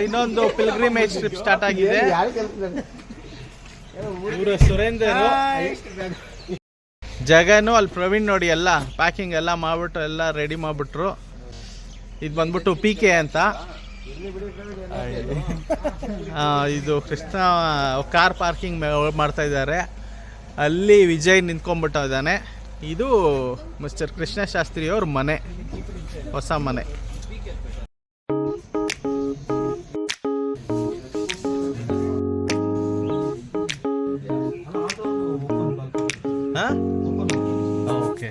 ಇನ್ನೊಂದು pilgrimage trip start ಆಗಿದೆ. ಸುರೇಂದರ್ ಜಗನು ಅಲ್ಲಿ ಪ್ರವೀಣ್ ನೋಡಿ ಎಲ್ಲ ಪ್ಯಾಕಿಂಗ್ ಎಲ್ಲ ಮಾಡ್ಬಿಟ್ಟು ಎಲ್ಲ ರೆಡಿ ಮಾಡಿಬಿಟ್ರು. ಇದು ಬಂದ್ಬಿಟ್ಟು PK ಅಂತ. ಇದು ಕೃಷ್ಣ ಕಾರ್ ಪಾರ್ಕಿಂಗ್ ಮಾಡ್ತಾ ಇದ್ದಾರೆ. ಅಲ್ಲಿ ವಿಜಯ್ ನಿಂತ್ಕೊಂಡ್ಬಿಟ್ಟು ಇದ್ದಾನೆ. ಇದು ಮಿಸ್ಟರ್ ಕೃಷ್ಣ ಶಾಸ್ತ್ರಿ ಅವ್ರ ಮನೆ, ಹೊಸ ಮನೆ. ಓಕೆ,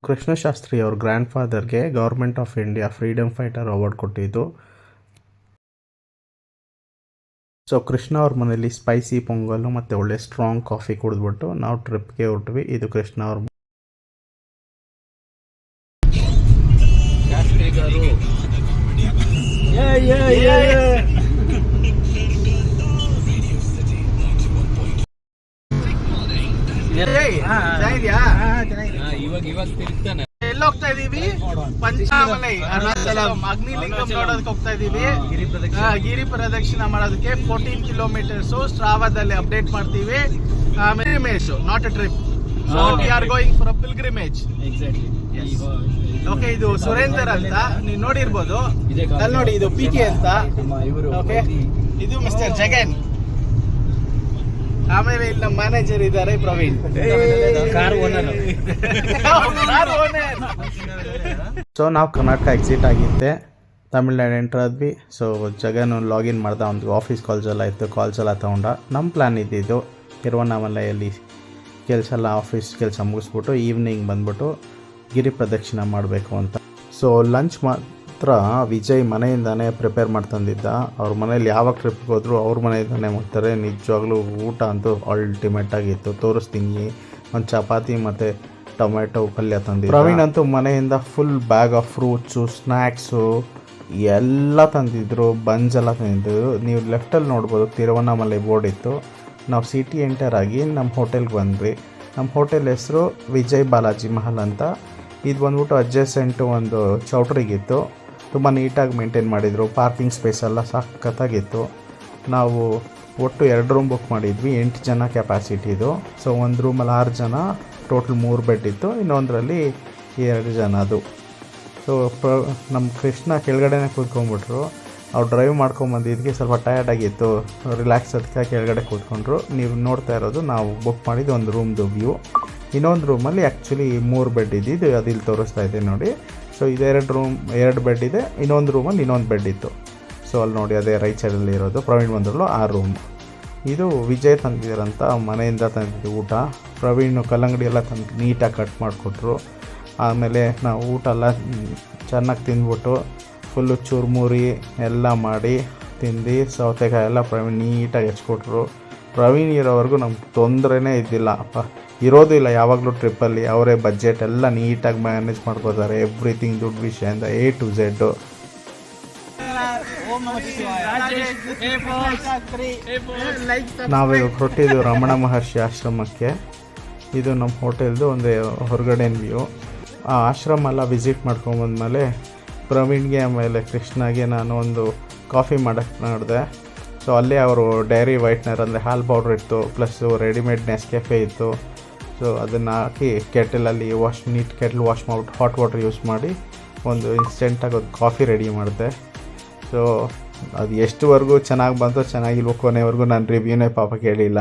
ಕೃಷ್ಣ ಶಾಸ್ತ್ರಿ ಅವ್ರ ಗ್ರ್ಯಾಂಡ್ ಫಾದರ್ಗೆ government of India freedom fighter award ಕೊಟ್ಟಿದ್ದು. ಸೊ ಕೃಷ್ಣ ಅವ್ರ ಮನೇಲಿ ಸ್ಪೈಸಿ ಪೊಂಗಲ್ಲು ಮತ್ತು ಒಳ್ಳೆ ಸ್ಟ್ರಾಂಗ್ ಕಾಫಿ ಕುಡಿದ್ಬಿಟ್ಟು ನಾವು ಟ್ರಿಪ್ಗೆ ಹೊರಟ್ವಿ. ಇದು ಕೃಷ್ಣ ಅವ್ರ ಎಲ್ಲ ಹೋಗ್ತಾ ಇದೀವಿ. ಪಂಚಾಮಲೈ ಅಗ್ನಿಲಿಂಗಂ ನೋಡೋದಕ್ಕೆ ಹೋಗ್ತಾ ಇದೀವಿ. ಗಿರಿ ಪ್ರದಕ್ಷಿಣ ಮಾಡೋದಕ್ಕೆ 14 ಕಿಲೋಮೀಟರ್ಸ್ ಸ್ಟ್ರಾವಾದಲ್ಲಿ ಅಪ್ಡೇಟ್ ಮಾಡ್ತೀವಿ. Pilgrimage, not a trip. So we are going for a pilgrimage. Okay, ಇದು ಸುರೇಂದರ್ ಅಂತ ನೀವು ನೋಡಿರ್ಬೋದು. ಅಲ್ಲಿ ನೋಡಿ, ಇದು PK ಅಂತ. ಓಕೆ, ಇದು ಮಿಸ್ಟರ್ ಜಗನ್. ಆಮೇಲೆ ಇಲ್ಲಿ ನಮ್ಮ ಮ್ಯಾನೇಜರ್ ಇದ್ದಾರೆ ಪ್ರವೀಣ್, ಕಾರ್ ಓನರ್. ಸೊ ನಾವು ಕರ್ನಾಟಕ ಎಕ್ಸಿಟ್ ಆಗಿದ್ದೆ, ತಮಿಳ್ನಾಡು ಎಂಟರ್ ಆದ್ವಿ. ಸೊ ಜಗನ್ ಲಾಗಿನ್ ಮಾಡ್ದ, ಒಂದು ಆಫೀಸ್ ಕಾಲ್ಸ್ ಎಲ್ಲ ಇತ್ತು, ಕಾಲ್ಸ್ ಎಲ್ಲ ತೊಗೊಂಡ. ನಮ್ಮ ಪ್ಲ್ಯಾನ್ ಇದ್ದಿದ್ದು ತಿರುವಣ್ಣಾಮಲೆಯಲ್ಲಿ ಆಫೀಸ್ ಕೆಲಸ ಮುಗಿಸ್ಬಿಟ್ಟು ಈವ್ನಿಂಗ್ ಬಂದ್ಬಿಟ್ಟು ಗಿರಿ ಪ್ರದಕ್ಷಿಣ ಮಾಡಬೇಕು ಅಂತ. ಸೊ ಲಂಚ್ ಮಾತ್ರ ವಿಜಯ್ ಮನೆಯಿಂದಾನೇ ಪ್ರಿಪೇರ್ ಮಾಡ್ತಂದಿದ್ದ. ಅವ್ರ ಮನೇಲಿ ಯಾವಾಗ ಟ್ರಿಪ್ಗೆ ಹೋದ್ರು ಅವ್ರ ಮನೆಯಿಂದಾನೇ ಮಾಡ್ತಾರೆ. ನಿಜವಾಗ್ಲೂ ಊಟ ಅಂತೂ ಅಲ್ಟಿಮೇಟ್ ಆಗಿತ್ತು. ತೋರಿಸ್ತೀನಿ, ಒಂದು ಚಪಾತಿ ಮತ್ತು ಟೊಮೆಟೊ ಪಲ್ಯ ತಂದಿದ್ದ. ಪ್ರವೀಣ್ ಅಂತೂ ಮನೆಯಿಂದ full bag of fruits, snacks ಎಲ್ಲ ತಂದಿದ್ರು, ಬನ್ಸ್ ಎಲ್ಲ ತಂದಿದ್ರು. ನೀವು ಲೆಫ್ಟಲ್ಲಿ ನೋಡ್ಬೋದು ತಿರುವಣ್ಣಾಮಲೈ ಬೋರ್ಡ್ ಇತ್ತು. ನಾವು ಸಿಟಿ ಎಂಟರ್ ಆಗಿ ನಮ್ಮ ಹೋಟೆಲ್ಗೆ ಬಂದ್ವಿ. ನಮ್ಮ ಹೋಟೆಲ್ ಹೆಸರು ವಿಜಯ್ ಬಾಲಾಜಿ ಮಹಲ್ ಅಂತ. ಇದು ಬಂದ್ಬಿಟ್ಟು ಅಡ್ಜಸೆಂಟು ಒಂದು ಚೌಟ್ರಿಗಿತ್ತು. ತುಂಬ ನೀಟಾಗಿ ಮೇಂಟೈನ್ ಮಾಡಿದರು. ಪಾರ್ಕಿಂಗ್ ಸ್ಪೇಸ್ ಎಲ್ಲ ಸಖತ್ತಾಗಿತ್ತು. ನಾವು ಒಟ್ಟು 2 ರೂಮ್ ಬುಕ್ ಮಾಡಿದ್ವಿ, 8 ಜನ ಕೆಪಾಸಿಟಿದು. ಸೊ ಒಂದು ರೂಮಲ್ಲಿ 6 ಜನ, ಟೋಟಲ್ 3 ಬೆಡ್ ಇತ್ತು. ಇನ್ನೊಂದರಲ್ಲಿ 2 ಜನ ಅದು. ಸೊ ನಮ್ಮ ಕೃಷ್ಣ ಕೆಳಗಡೆನೇ ಕೂತ್ಕೊಂಡ್ಬಿಟ್ರು. ಅವ್ರು ಡ್ರೈವ್ ಮಾಡ್ಕೊಂಬಂದಿದ್ದಕ್ಕೆ ಸ್ವಲ್ಪ ಟಯರ್ಡಾಗಿತ್ತು, ರಿಲ್ಯಾಕ್ಸ್ ಅದಕ್ಕೆ ಕೆಳಗಡೆ ಕೂತ್ಕೊಂಡ್ರು. ನೀವು ನೋಡ್ತಾ ಇರೋದು ನಾವು ಬುಕ್ ಮಾಡಿದ್ದು ಒಂದು ರೂಮ್ದು ವ್ಯೂ. ಇನ್ನೊಂದು ರೂಮಲ್ಲಿ ಆ್ಯಕ್ಚುಲಿ 3 ಬೆಡ್ ಇದ್ದಿದ್ದು, ಅದು ಇಲ್ಲಿ ತೋರಿಸ್ತಾ ಇದೆ ನೋಡಿ. ಸೊ ಇದು 2 ಬೆಡ್ ಇದೆ. ಇನ್ನೊಂದು ರೂಮಲ್ಲಿ ಇನ್ನೊಂದು ಬೆಡ್ ಇತ್ತು. ಸೊ ಅಲ್ಲಿ ನೋಡಿ, ಅದೇ ರೈಟ್ ಸೈಡಲ್ಲಿ ಇರೋದು ಪ್ರವೀಣ್ ಬಂದ್ರಲ್ಲೋ ಆ ರೂಮ್. ಇದು ವಿಜಯ್ ತಂದಿದ್ದಾರಂತ ಮನೆಯಿಂದ ತಂದಿದ್ದು ಊಟ. ಪ್ರವೀಣ್ ಕಲ್ಲಂಗಡಿ ಎಲ್ಲ ತಂದು ನೀಟಾಗಿ ಕಟ್ ಮಾಡಿಕೊಟ್ರು. ಆಮೇಲೆ ನಾವು ಊಟ ಎಲ್ಲ ಚೆನ್ನಾಗಿ ತಿಂದ್ಬಿಟ್ಟು ಫುಲ್ಲು ಚುರುಮುರಿ ಎಲ್ಲ ಮಾಡಿ ತಿಂದು ಸೌತೆಕಾಯಿ ಎಲ್ಲ ಪ್ರವೀಣ್ ನೀಟಾಗಿ ಹೆಚ್ಕೊಟ್ರು. ಪ್ರವೀಣ್ ಇರೋವರೆಗೂ ನಮ್ಗೆ ತೊಂದರೆನೇ ಇದ್ದಿಲ್ಲ. ಇರೋದು ಇಲ್ಲ ಯಾವಾಗಲೂ ಟ್ರಿಪ್ಪಲ್ಲಿ. ಅವರೇ ಬಜೆಟ್ ಎಲ್ಲ ನೀಟಾಗಿ ಮ್ಯಾನೇಜ್ ಮಾಡ್ಕೋತಾರೆ. ಎವ್ರಿಥಿಂಗ್ ದುಡ್ಡು ವಿಷಯದಿಂದ A to Z. ನಾವೀಗ ಹೊರಟಿದ್ದು ರಮಣ ಮಹರ್ಷಿ ಆಶ್ರಮಕ್ಕೆ. ಇದು ನಮ್ಮ ಹೋಟೆಲ್ದು ಒಂದು ಹೊರಗಡೆ ವ್ಯೂ. ಆ ಆಶ್ರಮ ಎಲ್ಲ ವಿಸಿಟ್ ಮಾಡ್ಕೊಂಬಂದ್ಮೇಲೆ ಪ್ರವೀಣ್ಗೆ ಆಮೇಲೆ ಕೃಷ್ಣಗೆ ನಾನು ಒಂದು ಕಾಫಿ ಮಾಡೋಕ್ಕೆ ಮಾಡಿದೆ. ಸೊ ಅಲ್ಲೇ ಅವರು ಡೈರಿ ವೈಟ್ನರ್ ಅಂದರೆ ಹಾಲು ಪೌಡ್ರ್ ಇತ್ತು, ಪ್ಲಸ್ಸು ರೆಡಿಮೇಡ್ ನೆಸ್ಕೆಫೆ ಇತ್ತು. ಸೊ ಅದನ್ನು ಹಾಕಿ ಕೆಟಲಲ್ಲಿ ಕೆಟಲ್ ವಾಶ್ ಮಾಡಿಬಿಟ್ಟು ಹಾಟ್ ವಾಟರ್ ಯೂಸ್ ಮಾಡಿ ಒಂದು ಇನ್ಸ್ಟೆಂಟಾಗಿ ಒಂದು ಕಾಫಿ ರೆಡಿ ಮಾಡಿದೆ. ಸೊ ಅದು ಎಷ್ಟುವರೆಗೂ ಚೆನ್ನಾಗಿ ಬಂತು ಚೆನ್ನಾಗಿಲ್ವೋ ಕೊನೆವರೆಗೂ ನಾನು ರಿವ್ಯೂನೇ ಪಾಪ ಕೇಳಿಲ್ಲ.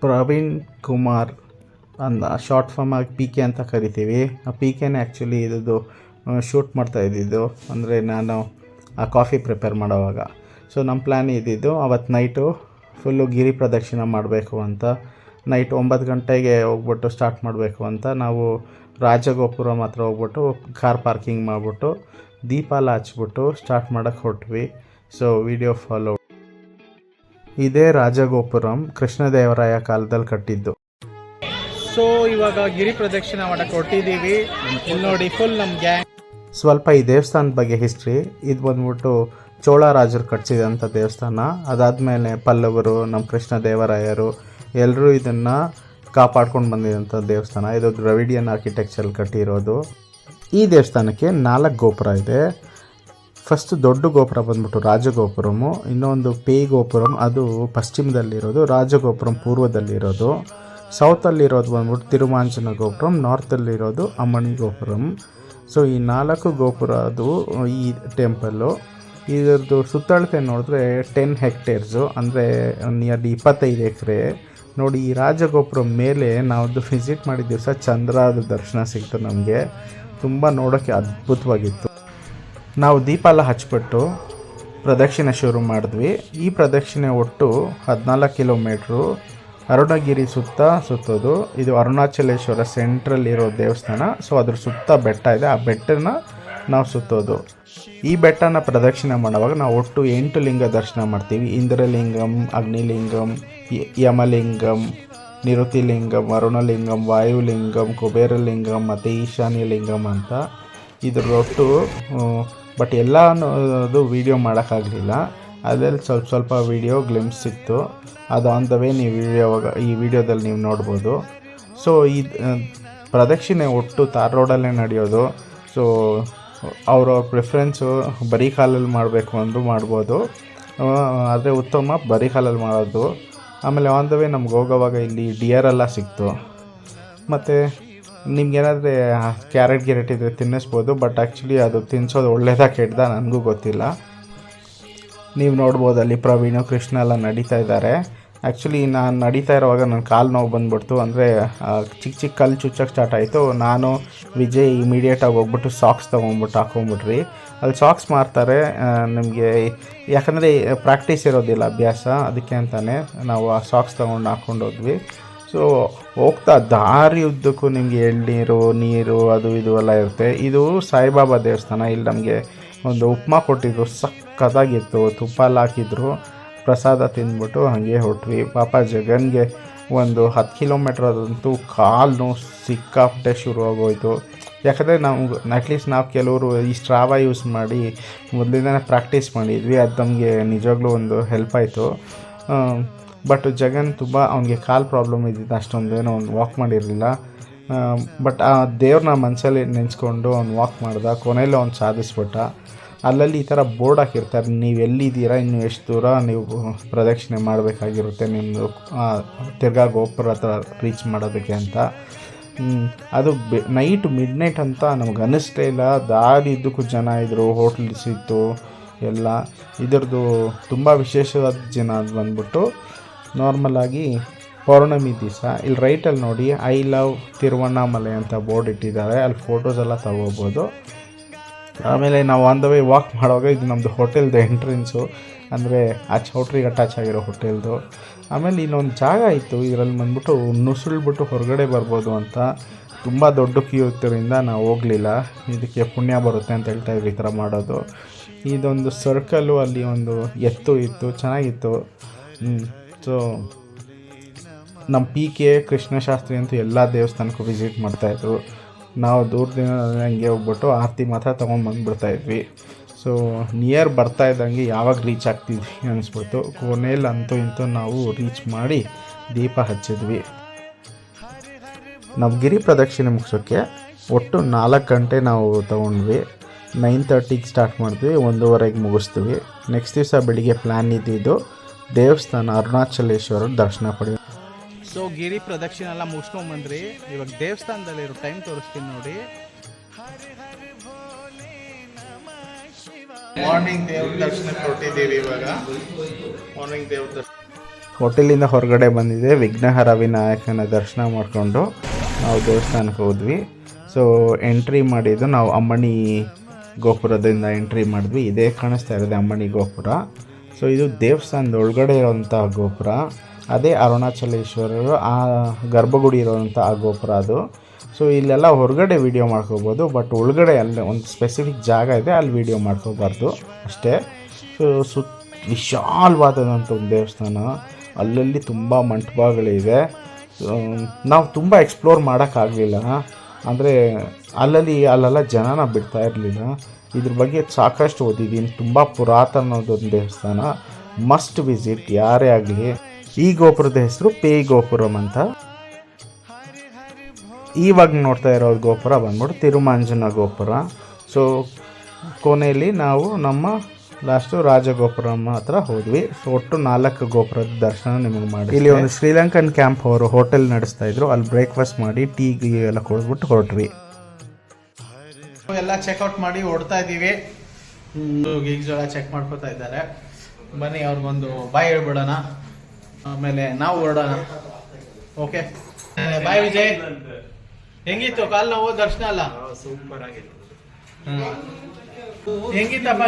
ಪ್ರವೀಣ್ ಕುಮಾರ್ ಅಂದ ಶಾರ್ಟ್ ಫಾರ್ಮ್ ಆಗಿ PK ಅಂತ ಕರಿತೀವಿ. ಆ PKನೇ ಆ್ಯಕ್ಚುಲಿ ಇದು ಶೂಟ್ ಮಾಡ್ತಾ ಇದ್ದಿದ್ದು, ಅಂದರೆ ನಾನು ಆ ಕಾಫಿ ಪ್ರಿಪೇರ್ ಮಾಡೋವಾಗ. ಸೊ ನಮ್ಮ ಪ್ಲ್ಯಾನ್ ಇದ್ದಿದ್ದು ಅವತ್ತು ನೈಟು ಫುಲ್ಲು ಗಿರಿ ಪ್ರದಕ್ಷಿಣೆ ಮಾಡಬೇಕು ಅಂತ. ನೈಟ್ 9 ಗಂಟೆಗೆ ಹೋಗ್ಬಿಟ್ಟು ಸ್ಟಾರ್ಟ್ ಮಾಡಬೇಕು ಅಂತ ನಾವು ರಾಜಗೋಪುರಂ ಹತ್ರ ಹೋಗ್ಬಿಟ್ಟು ಕಾರ್ ಪಾರ್ಕಿಂಗ್ ಮಾಡಿಬಿಟ್ಟು ದೀಪ ಎಲ್ಲ ಹಚ್ಬಿಟ್ಟು ಸ್ಟಾರ್ಟ್ ಮಾಡೋಕ್ಕೆ ಹೊರಟ್ವಿ. So video follow. ಇದೇ ರಾಜಗೋಪುರಂ ಕೃಷ್ಣದೇವರಾಯ ಕಾಲದಲ್ಲಿ ಕಟ್ಟಿದ್ದು. ಸೊ ಇವಾಗ ಗಿರಿ ಪ್ರದಕ್ಷಿಣೆ ಮಾಡಕ್ಕೆ ಹೊರಟಿದ್ದೀವಿ. ಇಲ್ಲಿ ನೋಡಿ ಫುಲ್ ನಮ್ಮ ಗ್ಯಾಂಗ್. ಸ್ವಲ್ಪ ಈ ದೇವಸ್ಥಾನದ ಬಗ್ಗೆ ಹಿಸ್ಟ್ರಿ. ಇದು ಬಂದ್ಬಿಟ್ಟು ಚೋಳ ರಾಜರು ಕಟ್ಟಿಸಿದಂಥ ದೇವಸ್ಥಾನ. ಅದಾದಮೇಲೆ ಪಲ್ಲವರು, ನಮ್ಮ ಕೃಷ್ಣದೇವರಾಯರು ಎಲ್ಲರೂ ಇದನ್ನು ಕಾಪಾಡ್ಕೊಂಡು ಬಂದಿದ್ದಂಥ ದೇವಸ್ಥಾನ. ಇದು ದ್ರವಿಡಿಯನ್ ಆರ್ಕಿಟೆಕ್ಚರಲ್ಲಿ ಕಟ್ಟಿರೋದು. ಈ ದೇವಸ್ಥಾನಕ್ಕೆ 4 ಗೋಪುರ ಇದೆ. ಫಸ್ಟ್ ದೊಡ್ಡ ಗೋಪುರ ಬಂದ್ಬಿಟ್ಟು ರಾಜಗೋಪುರಮು, ಇನ್ನೊಂದು ಪೇ ಗೋಪುರಂ ಅದು ಪಶ್ಚಿಮದಲ್ಲಿರೋದು, ರಾಜಗೋಪುರಂ ಪೂರ್ವದಲ್ಲಿರೋದು, ಸೌತಲ್ಲಿರೋದು ಬಂದ್ಬಿಟ್ಟು ತಿರುಮಾಂಚನ ಗೋಪುರಂ, ನಾರ್ತಲ್ಲಿರೋದು ಅಮ್ಮಣಿ ಗೋಪುರಂ. ಸೊ ಈ 4 ಗೋಪುರದು ಈ ಟೆಂಪಲ್ಲು. ಇದರದ್ದು ಸುತ್ತಳತೆ ನೋಡಿದ್ರೆ 10 ಹೆಕ್ಟೇರ್ಸು, ಅಂದರೆ ನಿಯರ್ಲಿ 25 ಎಕರೆ. ನೋಡಿ ಈ ರಾಜಗೋಪುರ ಮೇಲೆ ನಾವು ವಿಸಿಟ್ ಮಾಡಿದ ದಿವಸ ಚಂದ್ರದ ದರ್ಶನ ಸಿಕ್ತು ನಮಗೆ. ತುಂಬ ನೋಡೋಕ್ಕೆ ಅದ್ಭುತವಾಗಿತ್ತು. ನಾವು ದೀಪ ಎಲ್ಲ ಹಚ್ಬಿಟ್ಟು ಪ್ರದಕ್ಷಿಣೆ ಶುರು ಮಾಡಿದ್ವಿ. ಈ ಪ್ರದಕ್ಷಿಣೆ ಒಟ್ಟು 14 ಕಿಲೋಮೀಟ್ರು ಅರುಣಗಿರಿ ಸುತ್ತೋದು. ಇದು ಅರುಣಾಚಲೇಶ್ವರ ಸೆಂಟ್ರಲ್ಲಿರೋ ದೇವಸ್ಥಾನ. ಸೊ ಅದ್ರ ಸುತ್ತ ಬೆಟ್ಟ ಇದೆ, ಆ ಬೆಟ್ಟನ ನಾವು ಸುತ್ತೋದು. ಈ ಬೆಟ್ಟನ ಪ್ರದಕ್ಷಿಣೆ ಮಾಡುವಾಗ ನಾವು ಒಟ್ಟು 8 ಲಿಂಗ ದರ್ಶನ ಮಾಡ್ತೀವಿ. ಇಂದ್ರಲಿಂಗಂ, ಅಗ್ನಿಲಿಂಗಂ, ಯಮಲಿಂಗಂ, ನಿರುತಿಲಿಂಗಂ, ಅರುಣಲಿಂಗಂ, ವಾಯುಲಿಂಗಂ, ಕುಬೇರಲಿಂಗಂ ಮತ್ತು ಈಶಾನ್ಯಲಿಂಗಂ ಅಂತ. ಇದ್ರ ಒಟ್ಟು ಬಟ್ ಎಲ್ಲ ಅನ್ನೋದು ವೀಡಿಯೋ ಮಾಡೋಕ್ಕಾಗಲಿಲ್ಲ. ಅದರಲ್ಲಿ ಸ್ವಲ್ಪ ವೀಡಿಯೋ ಗ್ಲಿಮ್ಸ್ ಸಿಕ್ತು. ಅದು ಆನ್ ದ ವೇ ನೀವು ಈ ವಿಡಿಯೋದಲ್ಲಿ ನೀವು ನೋಡ್ಬೋದು. ಸೊ ಈ ಪ್ರದಕ್ಷಿಣೆ ಒಟ್ಟು ತಾರ್ ರೋಡಲ್ಲೇ ನಡೆಯೋದು. ಸೊ ಅವ್ರವ್ರ ಪ್ರಿಫ್ರೆನ್ಸು ಬರೀ ಕಾಲಲ್ಲಿ ಮಾಡಬೇಕು ಅಂದರೂ ಮಾಡ್ಬೋದು, ಆದರೆ ಉತ್ತಮ ಬರೀ ಕಾಲಲ್ಲಿ ಮಾಡೋದು. ಆಮೇಲೆ ಆನ್ ದ ವೇ ನಮ್ಗೆ ಹೋಗೋವಾಗ ಇಲ್ಲಿ ಡಿಯರ್ ಎಲ್ಲ ಸಿಕ್ತು. ಮತ್ತು ನಿಮ್ಗೇನಾದರೆ ಕ್ಯಾರೆಟ್ ಇದ್ದರೆ ತಿನ್ನಿಸ್ಬೋದು, ಬಟ್ ಆ್ಯಕ್ಚುಲಿ ಅದು ತಿನ್ನಿಸೋದು ಒಳ್ಳೇದಾ ಕೆಟ್ಟದಾ ನನಗೂ ಗೊತ್ತಿಲ್ಲ. ನೀವು ನೋಡ್ಬೋದು ಅಲ್ಲಿ ಪ್ರವೀಣು, ಕೃಷ್ಣ ಎಲ್ಲ ನಡೀತಾ ಇದ್ದಾರೆ. ಆ್ಯಕ್ಚುಲಿ ನಾನು ನಡೀತಾ ಇರೋವಾಗ ನನ್ನ ಕಾಲು ನೋವು ಬಂದುಬಿಡ್ತು, ಅಂದರೆ ಚಿಕ್ಕ ಕಲ್ಲು ಚುಚ್ಚಕ್ಕೆ ಸ್ಟಾರ್ಟ್ ಆಯಿತು. ನಾನು ವಿಜಯ್ ಇಮಿಡಿಯೇಟಾಗಿ ಹೋಗ್ಬಿಟ್ಟು ಸಾಕ್ಸ್ ತೊಗೊಂಬಿಟ್ಟು ಹಾಕೊಂಬಿಟ್ರಿ. ಅಲ್ಲಿ ಸಾಕ್ಸ್ ಮಾರ್ತಾರೆ ನಿಮಗೆ, ಯಾಕಂದರೆ ಪ್ರಾಕ್ಟೀಸ್ ಇರೋದಿಲ್ಲ, ಅಭ್ಯಾಸ, ಅದಕ್ಕೆ ಅಂತಲೇ ನಾವು ಆ ಸಾಕ್ಸ್ ತೊಗೊಂಡು ಹಾಕ್ಕೊಂಡು ಹೋದ್ವಿ. ಸೊ ಹೋಗ್ತಾ ದಾರಿ ಉದ್ದಕ್ಕೂ ನಿಮಗೆ ಎಳ್ನೀರು, ನೀರು, ಅದು ಇದು ಎಲ್ಲ ಇರುತ್ತೆ. ಇದು ಸಾಯಿಬಾಬಾ ದೇವಸ್ಥಾನ. ಇಲ್ಲಿ ನಮಗೆ ಒಂದು ಉಪ್ಮಾ ಕೊಟ್ಟಿದ್ರು, ಸಕ್ಕತ್ತಾಗಿತ್ತು, ತುಪ್ಪ ಎಲ್ಲ ಹಾಕಿದ್ರು. ಪ್ರಸಾದ ತಿಂದ್ಬಿಟ್ಟು ಹಾಗೆ ಹೊರಟ್ವಿ. ಪಾಪ ಜಗನ್ಗೆ ಒಂದು 10 ಕಿಲೋಮೀಟ್ರ್ ಅದಂತೂ ಕಾಲು ನೋವು ಸಿಕ್ಕಾಪಟ್ಟೆ ಶುರು ಆಗೋಯ್ತು. ಯಾಕಂದರೆ ಅಟ್ಲೀಸ್ಟ್ ನಾವು ಕೆಲವರು ಈ ಸ್ಟ್ರಾವ ಯೂಸ್ ಮಾಡಿ ಮೊದಲಿಂದನೇ ಪ್ರಾಕ್ಟೀಸ್ ಮಾಡಿದ್ವಿ, ಅದು ನಮಗೆ ನಿಜವಾಗ್ಲೂ ಒಂದು ಹೆಲ್ಪ್ ಆಯಿತು. ಬಟ್ ಜಗನ್ ತುಂಬ ಅವನಿಗೆ ಕಾಲು ಪ್ರಾಬ್ಲಮ್ ಇದ್ದಿದ್ದು, ಅಷ್ಟೊಂದು ಏನೋ ಅವ್ನು ವಾಕ್ ಮಾಡಿರಲಿಲ್ಲ. ಬಟ್ ಆ ದೇವ್ರನ್ನ ಮನಸ್ಸಲ್ಲಿ ನೆನೆಸ್ಕೊಂಡು ಅವ್ನು ವಾಕ್ ಮಾಡ್ದ. ಕೊನೆಯಲ್ಲಿ ಅವ್ನು ಸಾಧಿಸ್ಬಿಟ್ಟ. ಅಲ್ಲಲ್ಲಿ ಈ ಥರ ಬೋರ್ಡ್ ಹಾಕಿರ್ತಾರೆ, ನೀವು ಎಲ್ಲಿದ್ದೀರಾ, ಇನ್ನು ಎಷ್ಟು ದೂರ ನೀವು ಪ್ರದಕ್ಷಿಣೆ ಮಾಡಬೇಕಾಗಿರುತ್ತೆ ನಿಮ್ಮದು ತಿರ್ಗಾ ಗೋಪುರ ಹತ್ರ ರೀಚ್ ಮಾಡೋದಕ್ಕೆ ಅಂತ. ಅದು ನೈಟ್ ಮಿಡ್ನೈಟ್ ಅಂತ ನಮ್ಗೆ ಅನ್ನಿಸ್ತೇ ಇಲ್ಲ. ದಾರಿ ಇದ್ದಕ್ಕೂ ಜನ ಇದ್ದರು, ಹೋಟ್ಲ್ಸ್ ಇತ್ತು ಎಲ್ಲ. ಇದರದ್ದು ತುಂಬ ವಿಶೇಷವಾದ ಜನ ಅದು ಬಂದ್ಬಿಟ್ಟು ನಾರ್ಮಲಾಗಿ ಪೌರ್ಣಮಿ ದಿವಸ ಇಲ್ಲಿ ರೈಟಲ್ಲಿ ನೋಡಿ ಐ ಲವ್ ತಿರುವಣ್ಣಾಮಲೈ ಅಂತ ಬೋರ್ಡ್ ಇಟ್ಟಿದ್ದಾರೆ. ಅಲ್ಲಿ ಫೋಟೋಸ್ ಎಲ್ಲ ತಗೋಬೋದು. ಆಮೇಲೆ ನಾವು ಆನ್ ದ ವೇ ವಾಕ್ ಮಾಡುವಾಗ ಇದು ನಮ್ಮದು ಹೋಟೆಲ್ದು ಎಂಟ್ರೆನ್ಸು, ಅಂದರೆ ಆ ಚೌಟ್ರಿಗೆ ಅಟ್ಯಾಚ್ ಆಗಿರೋ ಹೋಟೆಲ್ದು. ಆಮೇಲೆ ಇನ್ನೊಂದು ಜಾಗ ಇತ್ತು, ಇದರಲ್ಲಿ ಬಂದ್ಬಿಟ್ಟು ನುಸುಳ್ಬಿಟ್ಟು ಹೊರಗಡೆ ಬರ್ಬೋದು ಅಂತ. ತುಂಬ ದೊಡ್ಡ ಕ್ಯೂ ಇದ್ದರಿಂದ ನಾವು ಹೋಗಲಿಲ್ಲ. ಇದಕ್ಕೆ ಪುಣ್ಯ ಬರುತ್ತೆ ಅಂತ ಹೇಳ್ತಾಯಿದ್ರು ಈ ಥರ ಮಾಡೋದು. ಇದೊಂದು ಸರ್ಕಲ್ಲು, ಅಲ್ಲಿ ಒಂದು ಎತ್ತು ಇತ್ತು, ಚೆನ್ನಾಗಿತ್ತು. ಸೊ ನಮ್ಮ PK ಕೃಷ್ಣಶಾಸ್ತ್ರಿ ಅಂತೂ ಎಲ್ಲ ದೇವಸ್ಥಾನಕ್ಕೂ ವಿಸಿಟ್ ಮಾಡ್ತಾಯಿದ್ರು. ನಾವು ದೂರದಿಂದ ಹಂಗೆ ಹೋಗ್ಬಿಟ್ಟು ಆರತಿ ಮಾತ್ರ ತೊಗೊಂಡು ಬಂದುಬಿಡ್ತಾಯಿದ್ವಿ. ಸೊ ನಿಯರ್ ಬರ್ತಾ ಇದ್ದಂಗೆ ಯಾವಾಗ ರೀಚ್ ಆಗ್ತಿದ್ವಿ ಅನಿಸ್ಬಿಡ್ತು. ಕೊನೆಯಲ್ಲಿ ಅಂತೂ ಇಂತೂ ನಾವು ರೀಚ್ ಮಾಡಿ ದೀಪ ಹಚ್ಚಿದ್ವಿ. ನಾವು ಗಿರಿ ಪ್ರದಕ್ಷಿಣೆ ಮುಗಿಸೋಕ್ಕೆ ಒಟ್ಟು 4 ಗಂಟೆ ನಾವು ತೊಗೊಂಡ್ವಿ. 9:30ಗೆ ಸ್ಟಾರ್ಟ್ ಮಾಡಿದ್ವಿ, 1:30ಗೆ ಮುಗಿಸ್ತೀವಿ. ನೆಕ್ಸ್ಟ್ ದಿವಸ ಬೆಳಿಗ್ಗೆ ಪ್ಲ್ಯಾನ್ ಇದ್ದಿದ್ದು ದೇವಸ್ಥಾನ ಅರುಣಾಚಲೇಶ್ವರ ದರ್ಶನ ಪಡೆಯೋದು. ಸೊ ಗಿರಿ ಪ್ರದಕ್ಷಿಣೆ ಎಲ್ಲ ಮುಗಿಸ್ಕೊಂಡ್ಬಂದ್ರಿ. ಇವಾಗ ದೇವಸ್ಥಾನದಲ್ಲಿರೋ ಟೈಮ್ ತೋರಿಸ್ತೀನಿ ನೋಡಿ. ಮಾರ್ನಿಂಗ್ ದೇವ್ರ ದರ್ಶನಕ್ಕೆ ಹೊರಟಿದ್ದೀವಿ. ಇವಾಗ ಮಾರ್ನಿಂಗ್ ದೇವ್ರ ದರ್ಶನ ಹೋಟೆಲಿಂದ ಹೊರಗಡೆ ಬಂದಿದೆ. ವಿಘ್ನಹರ ವಿನಾಯಕನ ದರ್ಶನ ಮಾಡಿಕೊಂಡು ನಾವು ದೇವಸ್ಥಾನಕ್ಕೆ ಹೋದ್ವಿ. ಸೊ ಎಂಟ್ರಿ ಮಾಡಿದ್ದು ನಾವು ಅಮ್ಮಣಿ ಗೋಪುರದಿಂದ ಎಂಟ್ರಿ ಮಾಡಿದ್ವಿ. ಇದೇ ಕಾಣಿಸ್ತಾ ಇರೋದು ಅಮ್ಮಣಿ ಗೋಪುರ. ಸೊ ಇದು ದೇವಸ್ಥಾನದ ಒಳಗಡೆ ಇರೋವಂಥ ಗೋಪುರ. ಅದೇ ಅರುಣಾಚಲೇಶ್ವರರು ಆ ಗರ್ಭಗುಡಿ ಇರೋವಂಥ ಆ ಗೋಪುರ ಅದು. ಸೊ ಇಲ್ಲೆಲ್ಲ ಹೊರಗಡೆ ವೀಡಿಯೋ ಮಾಡ್ಕೋಬೋದು, ಬಟ್ ಒಳಗಡೆ ಅಲ್ಲೇ ಒಂದು ಸ್ಪೆಸಿಫಿಕ್ ಜಾಗ ಇದೆ, ಅಲ್ಲಿ ವೀಡಿಯೋ ಮಾಡ್ಕೋಬಾರ್ದು ಅಷ್ಟೇ. ಸೊ ವಿಶಾಲವಾದಂಥ ಒಂದು ದೇವಸ್ಥಾನ, ಅಲ್ಲಲ್ಲಿ ತುಂಬ ಮಂಟಪಗಳಿವೆ. ನಾವು ತುಂಬ ಎಕ್ಸ್ಪ್ಲೋರ್ ಮಾಡೋಕ್ಕಾಗಲಿಲ್ಲ, ಅಂದರೆ ಅಲ್ಲೆಲ್ಲ ಜನನ ಬಿಡ್ತಾ ಇರಲಿಲ್ಲ. ಇದ್ರ ಬಗ್ಗೆ ಸಾಕಷ್ಟು ಓದಿದ್ದೀನಿ. ತುಂಬ ಪುರಾತನದೊಂದು ದೇವಸ್ಥಾನ, ಮಸ್ಟ್ ವಿಸಿಟ್ ಯಾರೇ ಆಗಲಿ. ಈ ಗೋಪುರದ ಹೆಸರು ಪೇ ಗೋಪುರಂ ಅಂತ. ಇವಾಗ ನೋಡ್ತಾ ಇರೋ ಗೋಪುರ ಬಂದ್ಬಿಟ್ಟು ತಿರುಮಾಂಜನ ಗೋಪುರ. ಸೊ ಕೊನೆಯಲ್ಲಿ ನಾವು ನಮ್ಮ ಲಾಸ್ಟು ರಾಜಗೋಪುರಂ ಹತ್ರ ಹೋದ್ವಿ. ಸೊ ಒಟ್ಟು 4 ಗೋಪುರದ ದರ್ಶನ ನಿಮಗೆ ಮಾಡಿ. ಇಲ್ಲಿ ಒಂದು ಶ್ರೀಲಂಕನ್ ಕ್ಯಾಂಪ್ ಅವರು ಹೋಟೆಲ್ ನಡೆಸ್ತಾ ಇದ್ರು, ಅಲ್ಲಿ ಬ್ರೇಕ್ಫಾಸ್ಟ್ ಮಾಡಿ ಟೀ ಎಲ್ಲ ಕೊಡ್ಬಿಟ್ಟು ಹೊರಟ್ವಿ. ಎಲ್ಲ ಚೆಕ್ಔಟ್ ಮಾಡಿ ಹೊಡ್ತಾ ಇದ್ದೀವಿ. ಗೀಗ್ಸ್ ಎಲ್ಲ ಚೆಕ್ ಮಾಡ್ಕೊತಾ ಇದ್ದಾರೆ. ಬನ್ನಿ ಅವ್ರಿಗೊಂದು ಬಾಯ್ ಹೇಳ್ಬಿಡೋಣ, ಆಮೇಲೆ ನಾವು ಹೊರಡೋಣ. Okay bye Vijay. ಹೆಂಗಿತ್ತು ಕಾಲ್ ನೋವು ದರ್ಶನ? ಅಲ್ಲ ಸೂಪರ್ ಆಗಿತ್ತು. ಹೆಂಗಿತ್ತಪ್ಪ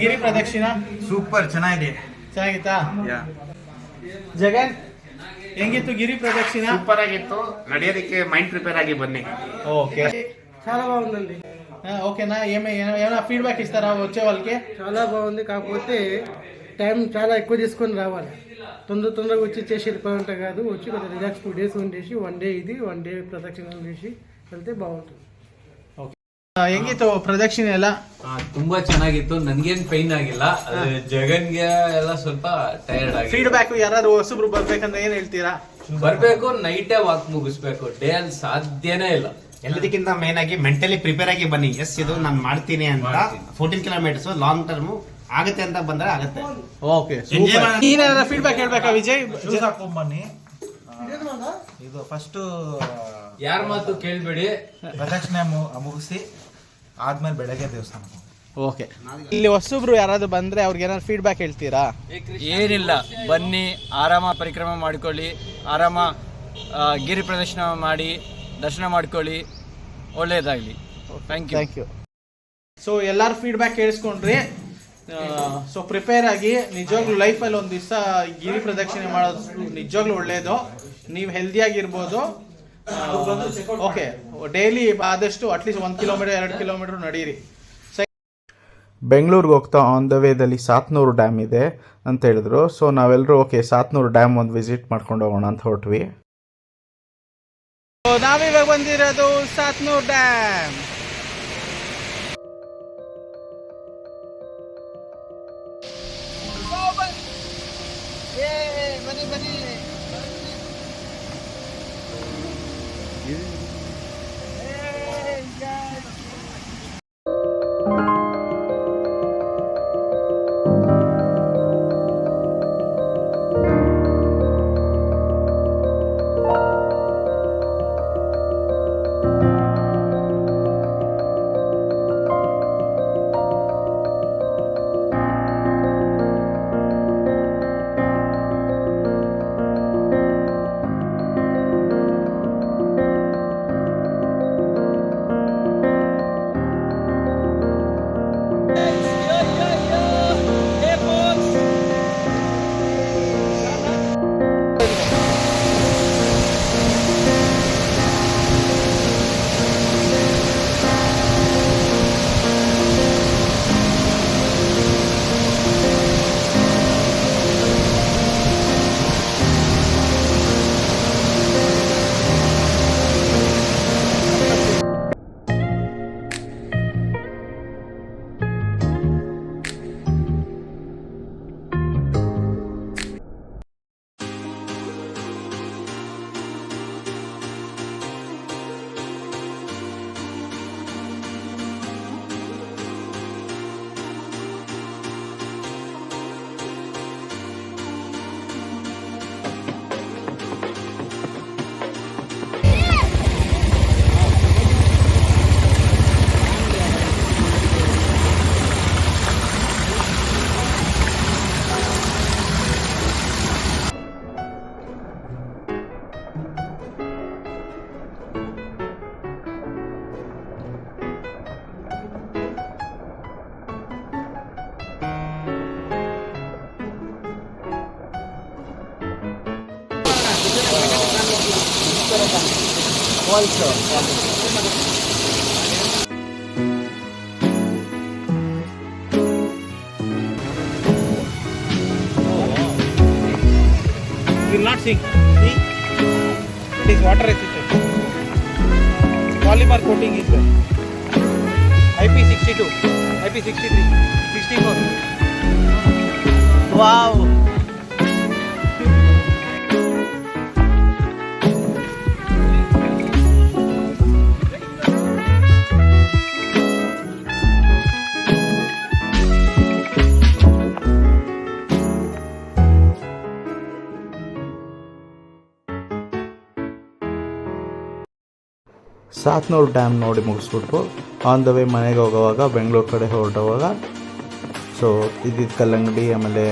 ಗಿರಿ ಪ್ರದಕ್ಷಿಣ? ಸೂಪರ್ ಚೆನ್ನಾಗಿದೆ. ಚೆನ್ನಾಗಿತ್ತಾ? ಜಗನ್ ಹೆಂಗಿತ್ತು ಗಿರಿ ಪ್ರದಕ್ಷಿಣ? ಸೂಪರ್ ಆಗಿತ್ತು. ನಡೆಯೋದಕ್ಕೆ ಮೈಂಡ್ ప్రిపేర్ ఆగి బన్నీ. ఓకే చాలా బాగుందండి. ఓకేనా? ఏమైనా ఫీడ్బ్యాక్ ఇస్తారా వచ్చే వాళ్ళకి? చాలా బాగుంది, కాకపోతే టైం చాలా ఎక్కువ తీసుకొని రావాలి. తొందరగా వచ్చి చేసి వెళ్ళిపోయి కాదు, వచ్చి కొంచెం రిలాక్స్ 2 days ఉండేసి 1 day ఇది 1 day ప్రదక్షిణ చేసి వెళ్తే బాగుంటుంది. ಹೆಂಗಿತ್ತು ಪ್ರದಕ್ಷಿಣೆ ಎಲ್ಲ? ತುಂಬಾ ಚೆನ್ನಾಗಿತ್ತು. ನನ್ಗೇನ್ ಪೈನ್ ಆಗಿಲ್ಲ, ಜಗನ್ಗೆ ಎಲ್ಲ ಸ್ವಲ್ಪ ಟೈರ್ಡ್ ಆಗಿ. ಫೀಡ್ಬ್ಯಾಕ್ ಯಾರಾದ್ರು ಹೊಸಬ್ರು ಬರ್ಬೇಕಂದ್ರೆ ಏನ್ ಹೇಳ್ತೀರಾ? ಬರ್ಬೇಕು, ನೈಟೇ ವಾಕ್ ಮುಗಿಸ್ಬೇಕು, ಡೇ ಅಲ್ಲಿ ಸಾಧ್ಯನೇ ಇಲ್ಲ. ಎಲ್ಲದಕ್ಕಿಂತ ಮೇನ್ ಆಗಿ ಮೆಂಟಲಿ ಪ್ರಿಪೇರ್ ಆಗಿ ಬನ್ನಿ. ಎಸ್ ಇದು ನಾನು ಮಾಡ್ತೀನಿ ಅಂತ. 14 kilometers ಲಾಂಗ್ ಟರ್ಮ್ ಆಗುತ್ತೆ ಅಂತ ಬಂದ್ರೆ ಆಗುತ್ತೆ. ಓಕೆ, ನೀನೇನಾದ್ರೂ ಫೀಡ್ಬ್ಯಾಕ್ ಹೇಳ್ಬೇಕಾ ವಿಜಯ್? ಬನ್ನಿ. ಇದು ಫಸ್ಟ್ ಯಾರ ಮಾತು ಕೇಳ್ಬೇಡಿ, ಪ್ರದಕ್ಷಿಣೆ ಮುಗಿಸಿ ಆದ್ಮೇಲೆ ಬೆಳಗ್ಗೆ ದೇವಸ್ಥಾನ. ಓಕೆ, ಇಲ್ಲಿ ಹೊಸಬ್ರು ಯಾರಾದ್ರೂ ಬಂದ್ರೆ ಅವ್ರಿಗೆ ಏನಾದ್ರು ಫೀಡ್ಬ್ಯಾಕ್ ಹೇಳ್ತೀರಾ? ಏನಿಲ್ಲ, ಬನ್ನಿ, ಆರಾಮ ಪರಿಕ್ರಮ ಮಾಡ್ಕೊಳ್ಳಿ, ಆರಾಮ ಗಿರಿ ಪ್ರದರ್ಶನ ಮಾಡಿ ದರ್ಶನ ಮಾಡ್ಕೊಳ್ಳಿ, ಒಳ್ಳೇದಾಗಲಿ. Thank you. ಸೊ ಎಲ್ಲರೂ ಫೀಡ್ಬ್ಯಾಕ್ ಕೇಳಿಸ್ಕೊಂಡ್ರಿ. ಸೊ ಪ್ರಿಪೇರ್ ಆಗಿ, ನಿಜವಾಗ್ಲೂ ಲೈಫಲ್ಲಿ ಒಂದು ದಿವಸ ಗಿರಿ ಪ್ರದಕ್ಷಿಣೆ ಮಾಡೋದು ನಿಜವಾಗ್ಲೂ ಒಳ್ಳೇದು. ನೀವು ಹೆಲ್ದಿಯಾಗಿರ್ಬೋದು. ಓಕೆ, ಡೈಲಿ ಆದಷ್ಟು ಅಟ್ಲೀಸ್ಟ್ 1 kilometer 2 kilometer ನಡೀರಿ. ಬೆಂಗಳೂರಿಗೆ ಹೋಗ್ತಾ ಆನ್ ದ ವೇದಲ್ಲಿ ಸಾತ್ನೂರು ಡ್ಯಾಮ್ ಇದೆ ಅಂತ ಹೇಳಿದ್ರು. ಸೊ ನಾವೆಲ್ಲರೂ ಓಕೆ ಸಾತ್ನೂರು ಡ್ಯಾಮ್ ಒಂದು ವಿಸಿಟ್ ಮಾಡ್ಕೊಂಡು ಹೋಗೋಣ ಅಂತ ಹೊರಟ್ವಿ. ನಾವಿವಾಗ ಬಂದಿರೋದು Sathnur dam. will not sink. See? It is water resistant. Polymer coating is there. IP62, IP63, 64. Wow! Sathnur dam ನೋಡಿ ಮುಗಿಸ್ಬಿಟ್ಟು ಆನ್ ದ ವೇ ಮನೆಗೆ ಹೋಗೋವಾಗ ಬೆಂಗಳೂರು ಕಡೆ ಹೊರಟೋವಾಗ ಸೊ ಇದ್ದಿದ್ದು ಕಲ್ಲಂಗಡಿ ಆಮೇಲೆ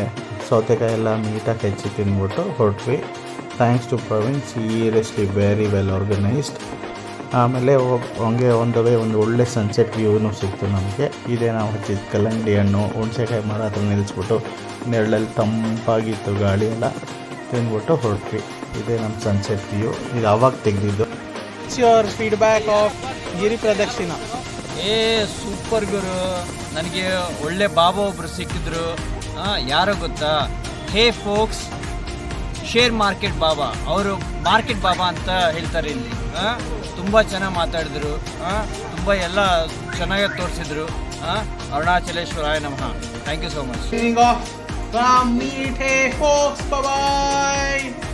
ಸೌತೆಕಾಯಿ ಎಲ್ಲ ನೀಟಾಗಿ ಹೆಚ್ಚಿ ತಿಂದ್ಬಿಟ್ಟು ಹೊರಟ್ವಿ. Thanks to Praveen, seriously very well organised. ಆಮೇಲೆ ಹಂಗೆ ಆನ್ ದ ವೇ ಒಂದು ಒಳ್ಳೆ ಸನ್ಸೆಟ್ ವ್ಯೂನೂ ಸಿಕ್ತು ನಮಗೆ. ಇದೇ ನಾವು ಹಚ್ಚಿದ ಕಲ್ಲಂಗಡಿ ಹಣ್ಣು ಹುಣಸೆಕಾಯಿ ಮರ ಹತ್ರ ನಿಲ್ಲಿಸ್ಬಿಟ್ಟು ನೆರಳಲ್ಲಿ ತಂಪಾಗಿತ್ತು, ಗಾಳಿ ಎಲ್ಲ ತಿಂದ್ಬಿಟ್ಟು ಹೊರಟ್ವಿ. ಇದೇ ನಮ್ಮ ಸನ್ಸೆಟ್ ವ್ಯೂ. ಇದು ಆವಾಗ ತೆಗೆದಿದ್ದು. Your feedback of Giri Pradakshina? Super ಗುರು, ನನಗೆ ಒಳ್ಳೆ ಬಾಬಾ ಒಬ್ಬರು ಸಿಕ್ಕಿದ್ರು. ಯಾರೋ ಗೊತ್ತಾ? ಹೇ ಫೋಕ್ಸ್, ಶೇರ್ ಮಾರ್ಕೆಟ್ ಬಾಬಾ. ಅವರು ಮಾರ್ಕೆಟ್ ಬಾಬಾ ಅಂತ ಹೇಳ್ತಾರೆ ಇಲ್ಲಿ. ತುಂಬ ಚೆನ್ನಾಗಿ ಮಾತಾಡಿದ್ರು, ತುಂಬ ಎಲ್ಲ ಚೆನ್ನಾಗಿ ತೋರಿಸಿದ್ರು. ಅರುಣಾಚಲೇಶ್ವರಾಯ ನಮಃ. Thank you so much. From Meet Hey Folks, bye bye.